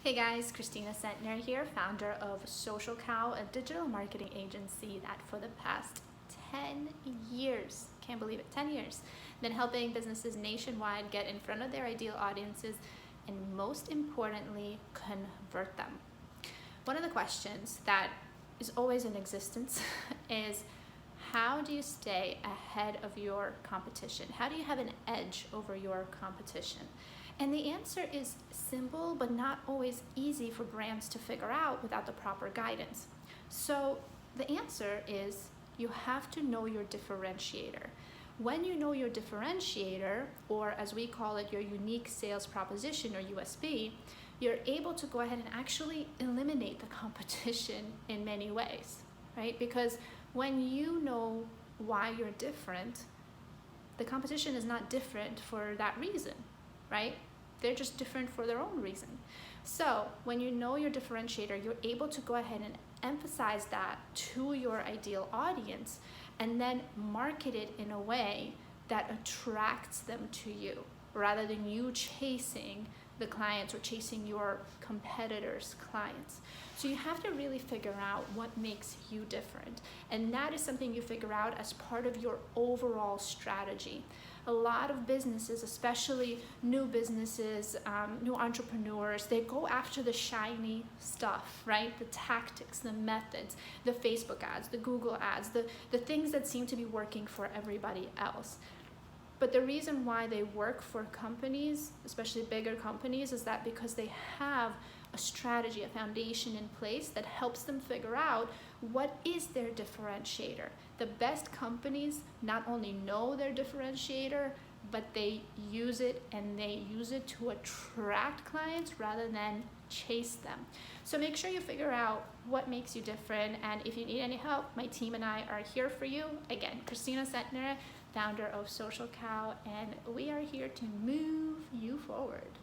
Hey guys, Kristina Centnere here, founder of SocialCow, a digital marketing agency that for the past 10 years, can't believe it, 10 years, been helping businesses nationwide get in front of their ideal audiences and most importantly, convert them. One of the questions that is always in existence is how do you stay ahead of your competition? How do you have an edge over your competition? And the answer is simple, but not always easy for brands to figure out without the proper guidance. So the answer is you have to know your differentiator. When you know your differentiator, or as we call it, your unique sales proposition or USP, you're able to go ahead and actually eliminate the competition in many ways, right? Because when you know why you're different, the competition is not different for that reason, right? They're just different for their own reason. So when you know your differentiator, you're able to go ahead and emphasize that to your ideal audience and then market it in a way that attracts them to you rather than you chasing the clients or chasing your competitors' clients. So you have to really figure out what makes you different. And that is something you figure out as part of your overall strategy. A lot of businesses, especially new businesses, new entrepreneurs, they go after the shiny stuff, right? The tactics, the methods, the Facebook ads, the Google ads, the things that seem to be working for everybody else. But the reason why they work for companies, especially bigger companies, is that because they have a strategy, a foundation in place that helps them figure out what is their differentiator. The best companies not only know their differentiator, but they use it, and they use it to attract clients rather than chase them. So make sure you figure out what makes you different, and if you need any help, my team and I are here for you. Again, Kristina Centnere, founder of SocialCow, and we are here to move you forward.